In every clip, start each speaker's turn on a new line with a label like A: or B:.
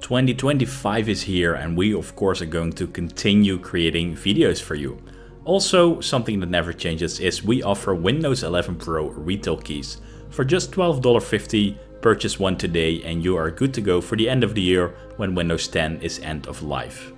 A: 2025 is here and we of course are going to continue creating videos for you. Also, something that never changes is we offer Windows 11 Pro retail keys. For just $12.50, purchase one today and you are good to go for the end of the year when Windows 10 is end of life.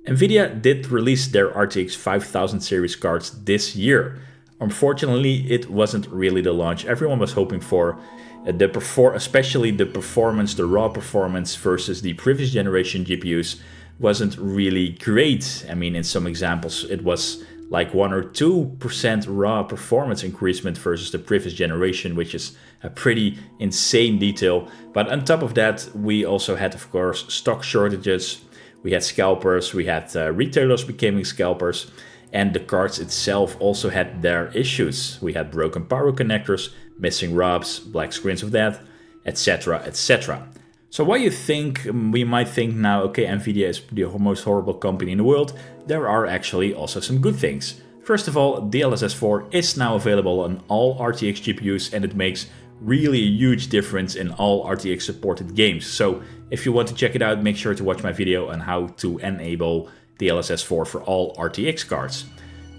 A: NVIDIA did release their RTX 5000 series cards this year. Unfortunately, it wasn't really the launch everyone was hoping for. Especially the performance, the raw performance versus the previous generation GPUs wasn't really great. I mean, in some examples, it was like 1 or 2% raw performance increasement versus the previous generation, which is a pretty insane detail. But on top of that, we also had, of course, stock shortages. We had scalpers, we had retailers becoming scalpers, and the cards itself also had their issues. We had broken power connectors, missing ROMs, black screens of that, etc, etc. So while you think, we might think now, okay, NVIDIA is the most horrible company in the world, there are actually also some good things. First of all, DLSS 4 is now available on all RTX GPUs and it makes really a huge difference in all RTX supported games. So if you want to check it out, make sure to watch my video on how to enable DLSS 4 for all RTX cards.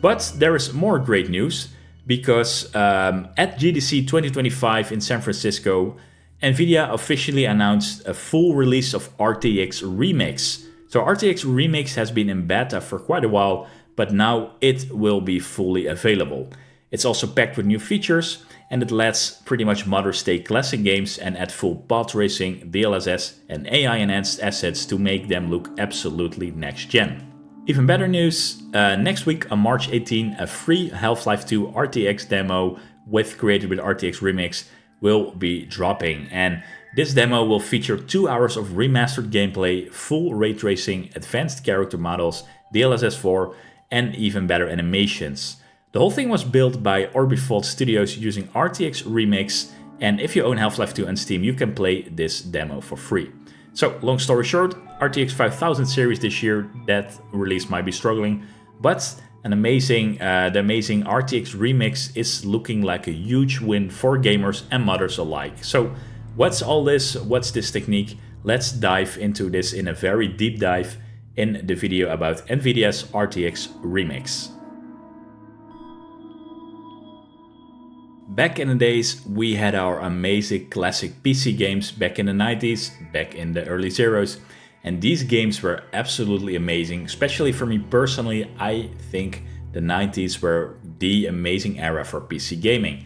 A: But there is more great news because at GDC 2025 in San Francisco, NVIDIA officially announced a full release of RTX Remix. So RTX Remix has been in beta for quite a while, but now it will be fully available. It's also packed with new features and it lets pretty much modders take classic games and add full pod tracing, DLSS and AI enhanced assets to make them look absolutely next gen. Even better news, next week on March 18, a free Half-Life 2 RTX demo created with RTX Remix will be dropping. And this demo will feature 2 hours of remastered gameplay, full ray tracing, advanced character models, DLSS 4 and even better animations. The whole thing was built by Orbifold Studios using RTX Remix, and if you own Half-Life 2 on Steam, you can play this demo for free. So, long story short, RTX 5000 series this year, that release might be struggling, but the amazing RTX Remix is looking like a huge win for gamers and modders alike. So, what's all this? What's this technique? Let's dive into this in a very deep dive in the video about NVIDIA's RTX Remix. Back in the days, we had our amazing classic PC games back in the 90s, back in the early zeros, and these games were absolutely amazing. Especially for me personally, I think the 90s were the amazing era for PC gaming.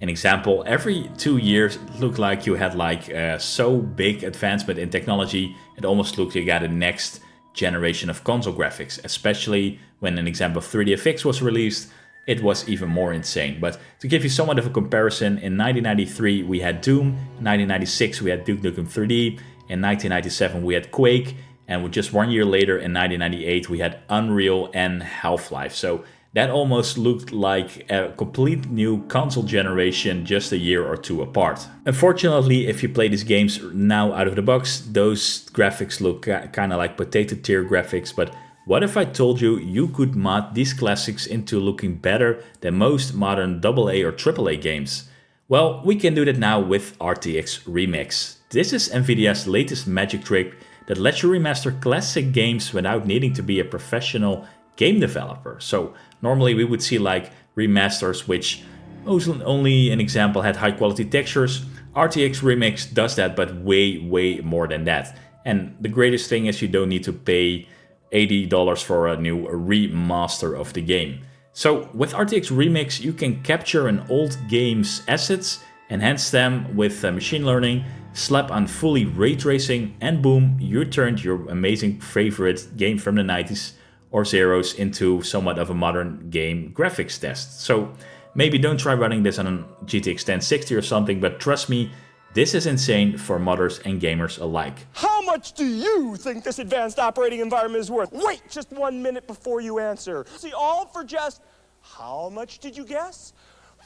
A: An example, every 2 years it looked like you had so big advancement in technology, it almost looked like you got a next generation of console graphics, especially when an example of 3DFX was released. It was even more insane. But to give you somewhat of a comparison, in 1993 we had Doom, in 1996 we had Duke Nukem 3D, in 1997 we had Quake, and just 1 year later in 1998 we had Unreal and Half-Life. So that almost looked like a complete new console generation just a year or two apart. Unfortunately, if you play these games now out of the box, those graphics look kind of like potato tier graphics, but what if I told you you could mod these classics into looking better than most modern AA or AAA games? Well, we can do that now with RTX Remix. This is NVIDIA's latest magic trick that lets you remaster classic games without needing to be a professional game developer. So normally we would see like remasters which only an example had high quality textures. RTX Remix does that, but way more than that. And the greatest thing is you don't need to pay $80 for a new remaster of the game. So with RTX Remix you can capture an old game's assets, enhance them with machine learning, slap on fully ray tracing, and boom, you turned your amazing favorite game from the 90s or zeros into somewhat of a modern game graphics test. So maybe don't try running this on a GTX 1060 or something, but trust me, this is insane for modders and gamers alike.
B: How much do you think this advanced operating environment is worth? Wait just 1 minute before you answer. See, all for just, how much did you guess?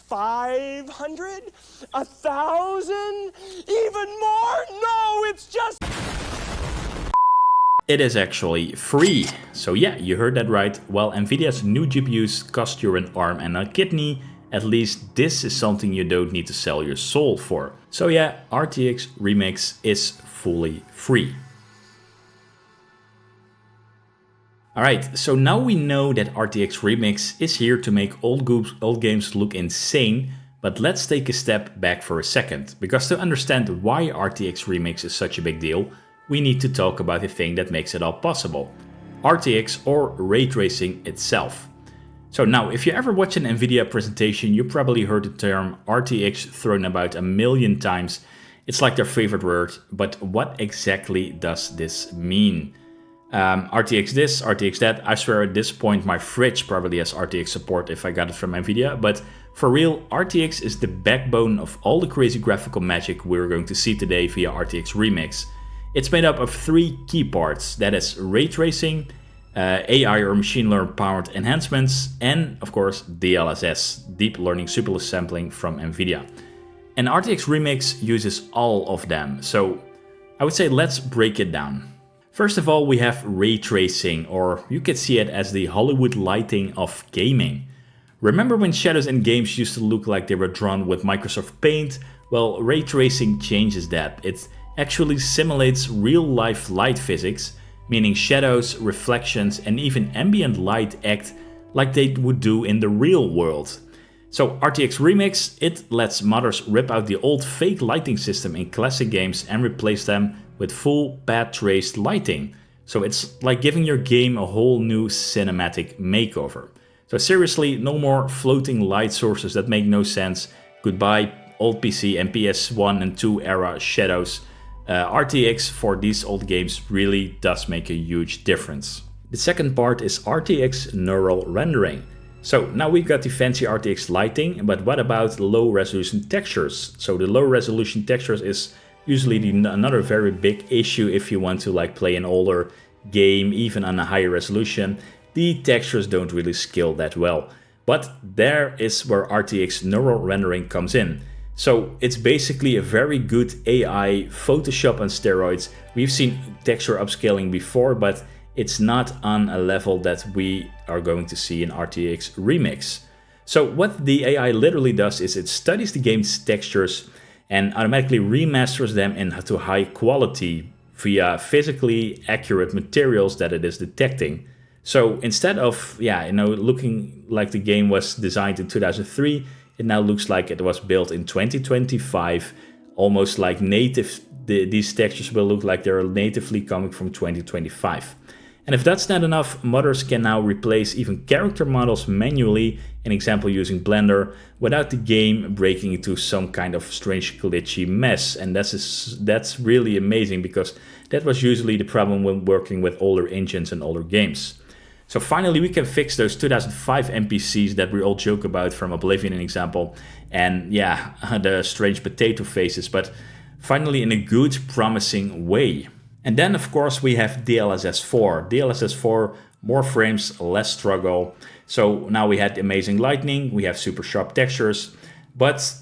B: 500? 1,000? Even more? No, it's just...
A: It is actually free. So yeah, you heard that right. While NVIDIA's new GPUs cost you an arm and a kidney, at least this is something you don't need to sell your soul for. So yeah, RTX Remix is fully free. Alright, so now we know that RTX Remix is here to make old games look insane, but let's take a step back for a second, because to understand why RTX Remix is such a big deal, we need to talk about the thing that makes it all possible: RTX, or ray tracing itself. So now, if you ever watch an NVIDIA presentation, you probably heard the term RTX thrown about a million times. It's like their favorite word, but what exactly does this mean? RTX this, RTX that. I swear at this point my fridge probably has RTX support if I got it from NVIDIA, but for real, RTX is the backbone of all the crazy graphical magic we're going to see today via RTX Remix. It's made up of three key parts, that is ray tracing, AI or machine learning powered enhancements, and of course DLSS, deep learning superless sampling from NVIDIA. And RTX Remix uses all of them, so I would say let's break it down. First of all, we have ray tracing, or you could see it as the Hollywood lighting of gaming. Remember when shadows in games used to look like they were drawn with Microsoft Paint? Well, ray tracing changes that. It actually simulates real-life light physics, meaning shadows, reflections, and even ambient light act like they would do in the real world. So RTX Remix, it lets modders rip out the old fake lighting system in classic games and replace them with full path traced lighting. So it's like giving your game a whole new cinematic makeover. So seriously, no more floating light sources that make no sense. Goodbye old PC and PS1 and 2 era shadows. RTX for these old games really does make a huge difference. The second part is RTX neural rendering. So now we've got the fancy RTX lighting, but what about low resolution textures? So the low resolution textures is usually another very big issue if you want to like play an older game, even on a higher resolution. The textures don't really scale that well. But there is where RTX neural rendering comes in. So it's basically a very good AI Photoshop on steroids. We've seen texture upscaling before, but it's not on a level that we are going to see in RTX Remix. So what the AI literally does is it studies the game's textures and automatically remasters them into high quality via physically accurate materials that it is detecting. So instead of looking like the game was designed in 2003, it now looks like it was built in 2025, almost like native. These textures will look like they're natively coming from 2025. And if that's not enough, modders can now replace even character models manually, an example using Blender, without the game breaking into some kind of strange glitchy mess. And that's really amazing, because that was usually the problem when working with older engines and older games. So finally we can fix those 2005 NPCs that we all joke about from Oblivion, an example, and yeah, the strange potato faces, but finally in a good, promising way. And then of course we have DLSS 4. DLSS 4, more frames, less struggle. So now we had amazing lighting, we have super sharp textures, but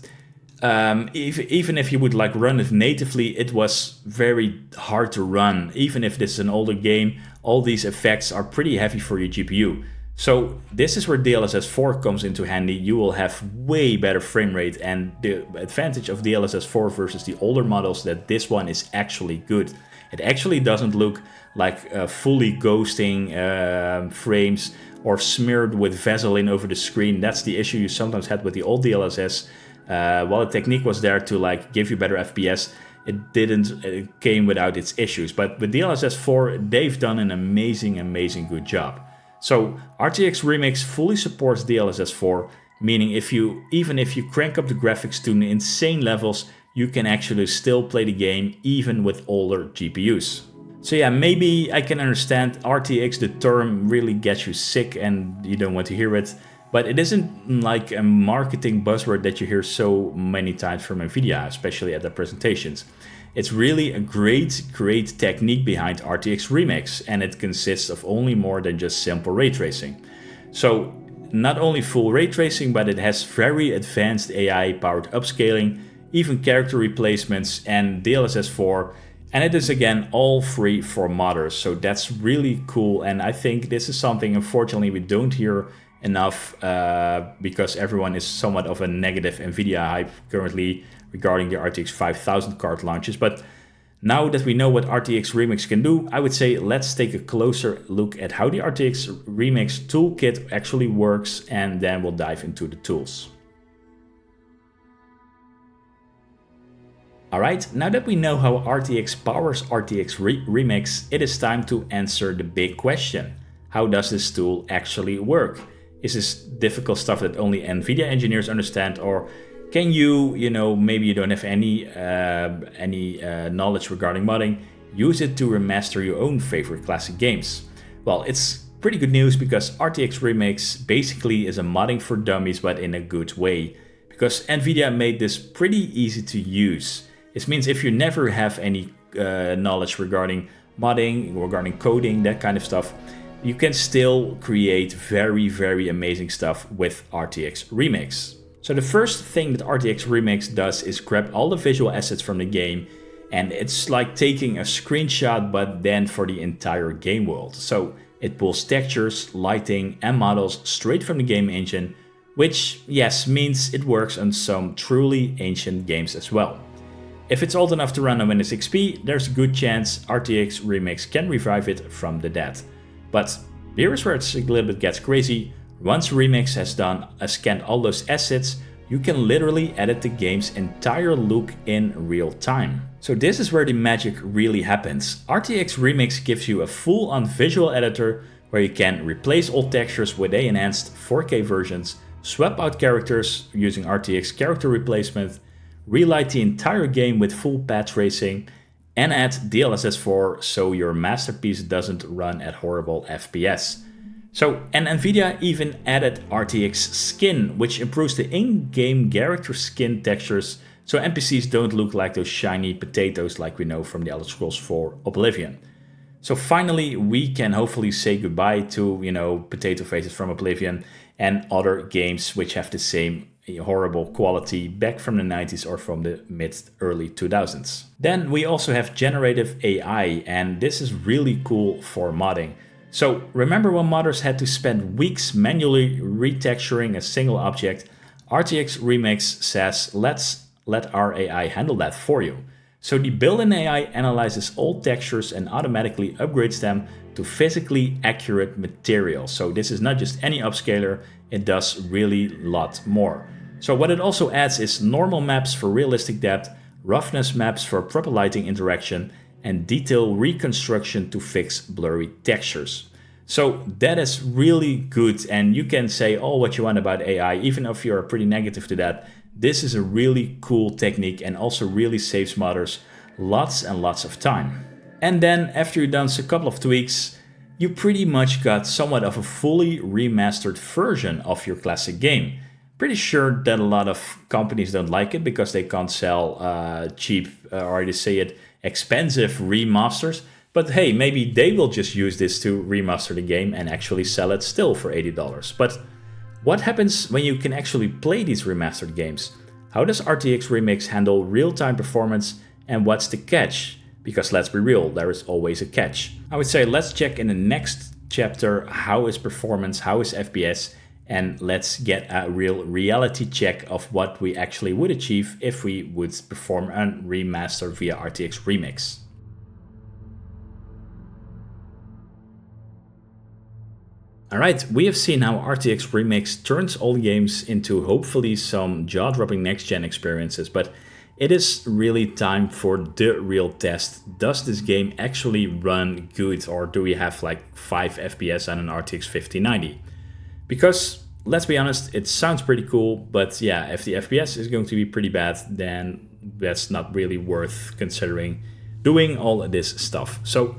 A: even if you would like run it natively, it was very hard to run. Even if this is an older game, all these effects are pretty heavy for your GPU. So this is where DLSS 4 comes into handy. You will have way better frame rate, and the advantage of DLSS 4 versus the older models that this one is actually good. It actually doesn't look like fully ghosting frames or smeared with Vaseline over the screen. That's the issue you sometimes had with the old DLSS. While the technique was there to like give you better FPS, it came without its issues. But with DLSS 4, they've done an amazing good job. So RTX Remix fully supports DLSS 4, meaning even if you crank up the graphics to insane levels, you can actually still play the game even with older GPUs. So yeah, maybe I can understand RTX, the term really gets you sick and you don't want to hear it, but it isn't like a marketing buzzword that you hear so many times from NVIDIA, especially at their presentations. It's really a great technique behind RTX Remix, and it consists of only more than just simple ray tracing. So not only full ray tracing, but it has very advanced AI-powered upscaling, even character replacements and DLSS 4, and it is again all free for modders. So that's really cool, and I think this is something unfortunately we don't hear enough because everyone is somewhat of a negative NVIDIA hype currently regarding the RTX 5000 card launches. But Now that we know what RTX Remix can do, I would say let's take a closer look at how the RTX Remix Toolkit actually works, and then we'll dive into the tools. Alright, now that we know how RTX powers RTX Remix, it is time to answer the big question. How does this tool actually work? Is this difficult stuff that only NVIDIA engineers understand, or can you, maybe you don't have any knowledge regarding modding, use it to remaster your own favorite classic games? Well, it's pretty good news because RTX Remix basically is a modding for dummies, but in a good way. Because NVIDIA made this pretty easy to use. This means if you never have any knowledge regarding modding, regarding coding, that kind of stuff, you can still create very, very amazing stuff with RTX Remix. So the first thing that RTX Remix does is grab all the visual assets from the game, and it's like taking a screenshot but then for the entire game world. So it pulls textures, lighting and models straight from the game engine, which yes means it works on some truly ancient games as well. If it's old enough to run on Windows XP, there's a good chance RTX Remix can revive it from the dead. But here is where it a little bit gets crazy. Once Remix has scanned all those assets, you can literally edit the game's entire look in real time. So this is where the magic really happens. RTX Remix gives you a full-on visual editor where you can replace old textures with enhanced 4K versions, swap out characters using RTX character replacement, relight the entire game with full path tracing, and add DLSS4 so your masterpiece doesn't run at horrible FPS. And NVIDIA even added RTX Skin, which improves the in-game character skin textures so NPCs don't look like those shiny potatoes like we know from the Elder Scrolls 4 Oblivion. So finally we can hopefully say goodbye to, potato faces from Oblivion and other games which have the same horrible quality back from the 90s or from the mid-early 2000s. Then we also have generative AI, and this is really cool for modding. So remember when modders had to spend weeks manually retexturing a single object? RTX Remix says let's let our AI handle that for you. So the built-in AI analyzes all textures and automatically upgrades them to physically accurate material. So this is not just any upscaler, it does really a lot more. So what it also adds is normal maps for realistic depth, roughness maps for proper lighting interaction, and detail reconstruction to fix blurry textures. So that is really good, and you can say all what you want about AI, even if you're pretty negative to that. This is a really cool technique and also really saves modders lots and lots of time. And then after you've done a couple of tweaks, you pretty much got somewhat of a fully remastered version of your classic game. Pretty sure that a lot of companies don't like it because they can't sell cheap, or to say it, expensive remasters. But hey, maybe they will just use this to remaster the game and actually sell it still for $80. But what happens when you can actually play these remastered games? How does RTX Remix handle real-time performance, and what's the catch? Because let's be real, there is always a catch. I would say let's check in the next chapter how is performance, how is FPS, and let's get a real reality check of what we actually would achieve if we would perform a remaster via RTX Remix. Alright, we have seen how RTX Remix turns old games into hopefully some jaw-dropping next-gen experiences, but it is really time for the real test. Does this game actually run good, or do we have like 5 FPS on an RTX 5090? Because, let's be honest, it sounds pretty cool, but yeah, if the FPS is going to be pretty bad, then that's not really worth considering doing all of this stuff. So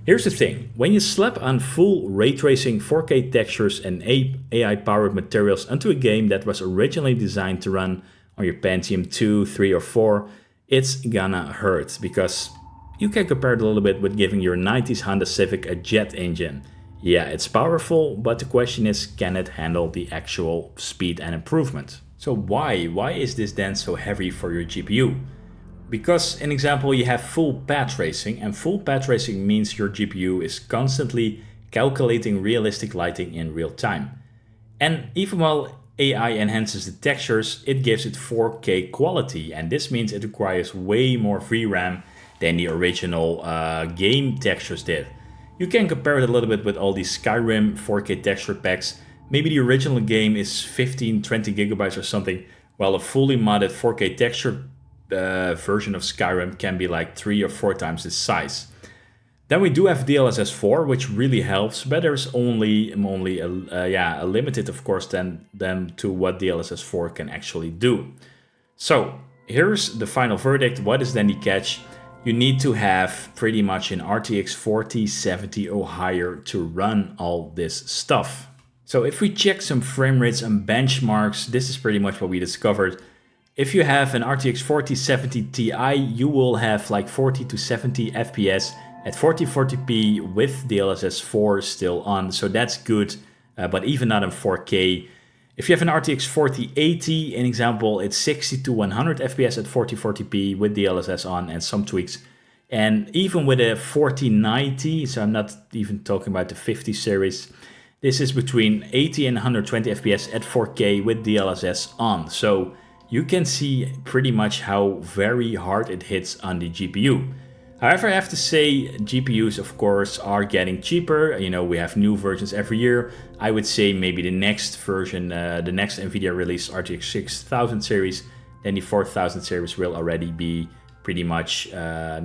A: here's the thing, when you slap on full ray tracing 4K textures and AI-powered materials onto a game that was originally designed to run on your Pentium 2, 3 or 4, it's gonna hurt, because you can compare it a little bit with giving your 90s Honda Civic a jet engine. Yeah, it's powerful, but the question is, can it handle the actual speed and improvement? So why is this then so heavy for your GPU? Because, in example, you have full path tracing, and full path tracing means your GPU is constantly calculating realistic lighting in real time. And even while AI enhances the textures, it gives it 4K quality, and this means it requires way more VRAM than the original game textures did. You can compare it a little bit with all these Skyrim 4K texture packs. Maybe the original game is 15, 20 gigabytes or something, while a fully modded 4K texture version of Skyrim can be like 3 or 4 times this size. Then we do have DLSS 4, which really helps, but there's only a limited, of course, than to what DLSS 4 can actually do. So here's the final verdict. What is then the catch? You need to have pretty much an RTX 4070 or higher to run all this stuff. So if we check some frame rates and benchmarks, this is pretty much what we discovered. If you have an RTX 4070 Ti, you will have like 40 to 70 FPS at 1440p with DLSS 4 still on, so that's good, but even not in 4K. If you have an RTX 4080, an example, it's 60 to 100 FPS at 1440p with DLSS on and some tweaks. And even with a 4090, so I'm not even talking about the 50 series, this is between 80 and 120 FPS at 4K with DLSS on. So you can see pretty much how very hard it hits on the GPU. However, I have to say GPUs, of course, are getting cheaper. You know, we have new versions every year. I would say maybe the next version, the next NVIDIA release RTX 6000 series, then the 4000 series will already be pretty much, a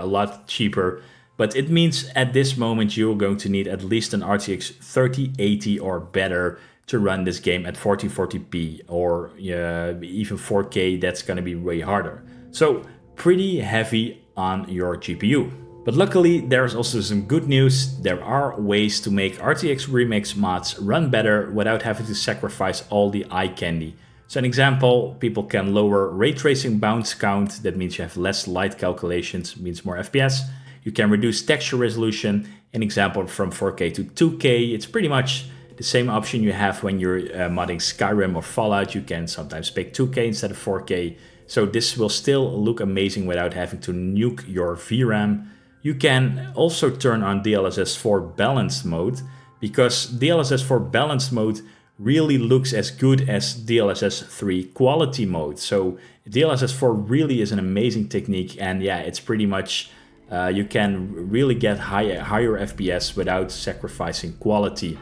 A: lot cheaper. But it means at this moment you're going to need at least an RTX 3080 or better to run this game at 1440p or even 4K. That's going to be way harder. So pretty heavy on your GPU. But luckily, there's also some good news. There are ways to make RTX Remix mods run better without having to sacrifice all the eye candy. So an example, people can lower ray tracing bounce count. That means you have less light calculations, means more FPS. You can reduce texture resolution. An example, from 4K to 2K. It's pretty much the same option you have when you're modding Skyrim or Fallout. You can sometimes pick 2K instead of 4K. So this will still look amazing without having to nuke your VRAM. You can also turn on DLSS 4 balanced mode, because DLSS 4 balanced mode really looks as good as DLSS 3 quality mode. So DLSS 4 really is an amazing technique, and yeah, it's pretty much you can really get higher FPS without sacrificing quality.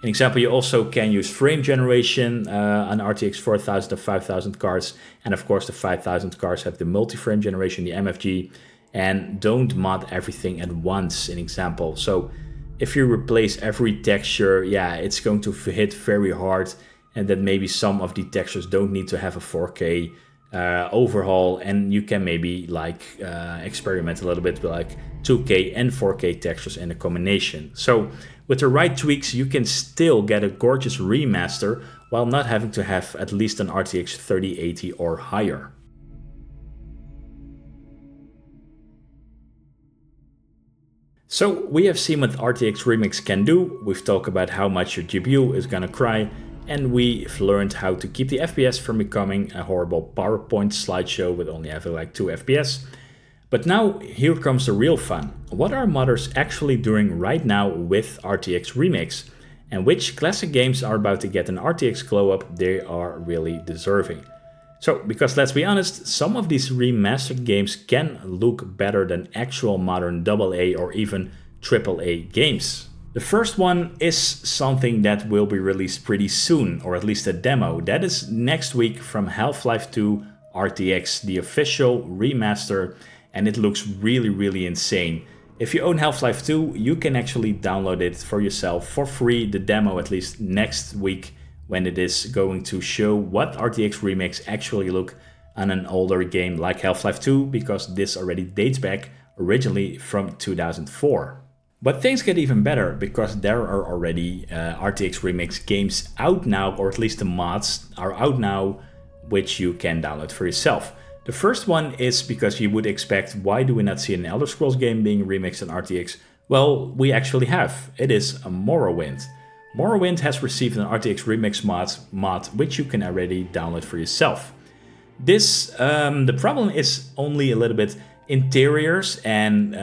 A: An example, you also can use frame generation on RTX 4000 or 5000 cards. And of course, the 5000 cards have the multi-frame generation, the MFG, and don't mod everything at once, an example. So if you replace every texture, yeah, it's going to hit very hard. And then maybe some of the textures don't need to have a 4K overhaul. And you can maybe like experiment a little bit with like 2K and 4K textures in a combination. So with the right tweaks, you can still get a gorgeous remaster while not having to have at least an RTX 3080 or higher. So we have seen what RTX Remix can do. We've talked about how much your GPU is gonna cry, and we've learned how to keep the FPS from becoming a horrible PowerPoint slideshow with only having like 2 FPS. But now, here comes the real fun. What are modders actually doing right now with RTX Remix? And which classic games are about to get an RTX glow up they are really deserving? So, because let's be honest, some of these remastered games can look better than actual modern AA or even AAA games. The first one is something that will be released pretty soon, or at least a demo. That is next week from Half-Life 2 RTX, the official remaster. And it looks really insane. If you own Half-Life 2, you can actually download it for yourself for free, the demo at least next week, when it is going to show what RTX Remix actually look on an older game like Half-Life 2, because this already dates back originally from 2004. But things get even better, because there are already RTX Remix games out now, or at least the mods are out now, which you can download for yourself. The first one is because you would expect, why do we not see an Elder Scrolls game being remixed in RTX? Well, we actually have. It is a Morrowind. Morrowind has received an RTX Remix mod, which you can already download for yourself. The problem is only a little bit interiors and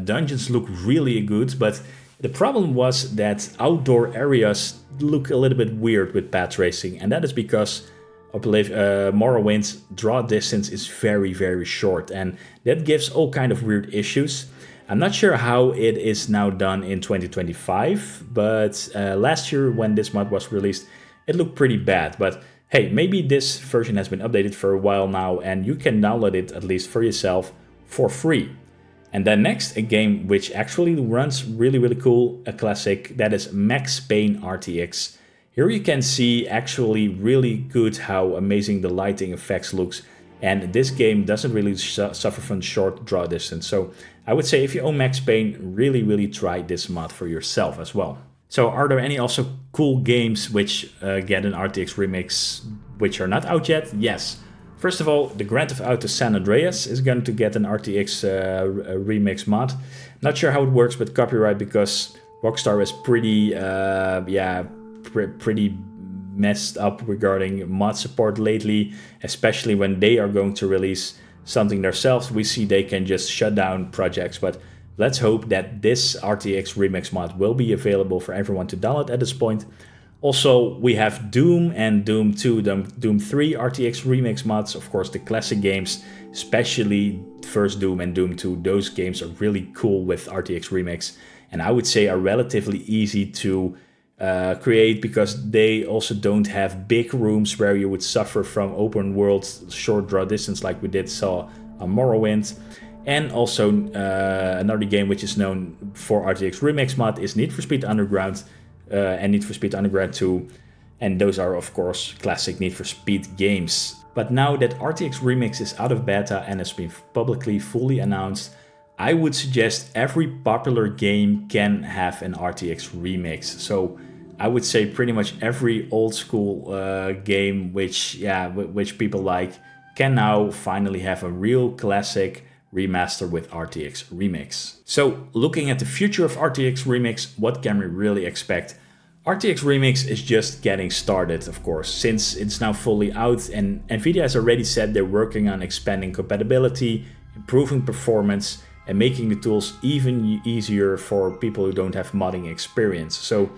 A: dungeons look really good, but the problem was that outdoor areas look a little bit weird with path tracing, and that is because I believe Morrowind's draw distance is very, very short, and that gives all kind of weird issues. I'm not sure how it is now done in 2025, but last year when this mod was released, it looked pretty bad. But hey, maybe this version has been updated for a while now, and you can download it at least for yourself for free. And then next, a game which actually runs really, really cool, a classic, that is Payne RTX. Here you can see actually really good how amazing the lighting effects looks. And this game doesn't really suffer from short draw distance. So I would say if you own Payne, really, really try this mod for yourself as well. So are there any also cool games which get an RTX remix which are not out yet? Yes. First of all, the Grand Theft Auto San Andreas is going to get an RTX remix mod. Not sure how it works with copyright because Rockstar is pretty, pretty messed up regarding mod support lately, especially when they are going to release something themselves. We see they can just shut down projects, but let's hope that this RTX remix mod will be available for everyone to download at this point. Also, we have Doom and Doom 2, Doom 3 RTX remix mods. Of course, the classic games, especially first Doom and Doom 2, those games are really cool with RTX remix. And I would say are relatively easy to create because they also don't have big rooms where you would suffer from open world short draw distance like we saw on Morrowind. And also another game which is known for RTX remix mod is Need for Speed Underground. And Need for Speed Underground 2, and those are of course classic Need for Speed games. But now that RTX Remix is out of beta and has been publicly fully announced, I would suggest every popular game can have an RTX remix. So I would say pretty much every old school game which people like can now finally have a real classic remaster with RTX Remix. So looking at the future of RTX Remix, what can we really expect? RTX Remix is just getting started, of course, since it's now fully out, and NVIDIA has already said they're working on expanding compatibility, improving performance, and making the tools even easier for people who don't have modding experience. So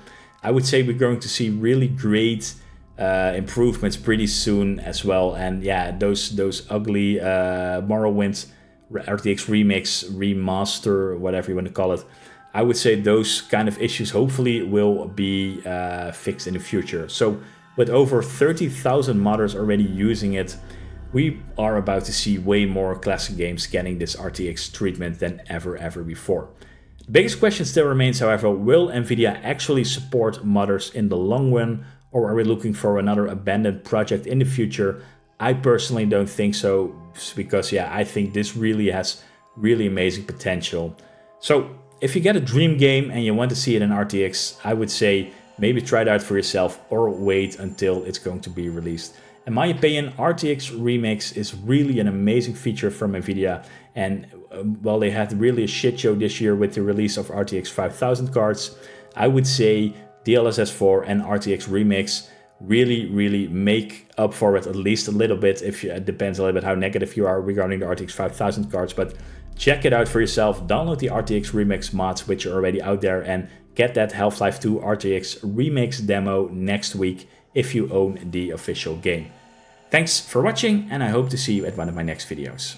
A: I would say we're going to see really great improvements pretty soon as well. And yeah, those ugly Morrowind RTX Remix, Remaster, whatever you want to call it, I would say those kind of issues hopefully will be fixed in the future. So with over 30,000 modders already using it, we are about to see way more classic games getting this RTX treatment than ever before. The biggest question still remains, however, will NVIDIA actually support modders in the long run, or are we looking for another abandoned project in the future? I personally don't think so, because yeah, I think this really has really amazing potential. So if you get a dream game and you want to see it in RTX, I would say maybe try it out for yourself or wait until it's going to be released. In my opinion, RTX Remix is really an amazing feature from NVIDIA, and while they had really a shit show this year with the release of RTX 5000 cards, I would say DLSS 4 and RTX Remix really make up for it at least a little bit. It depends a little bit how negative you are regarding the RTX 5000 cards, but check it out for yourself. Download the RTX Remix mods which are already out there and get that Half-Life 2 RTX Remix demo next week if you own the official game. Thanks for watching, and I hope to see you at one of my next videos.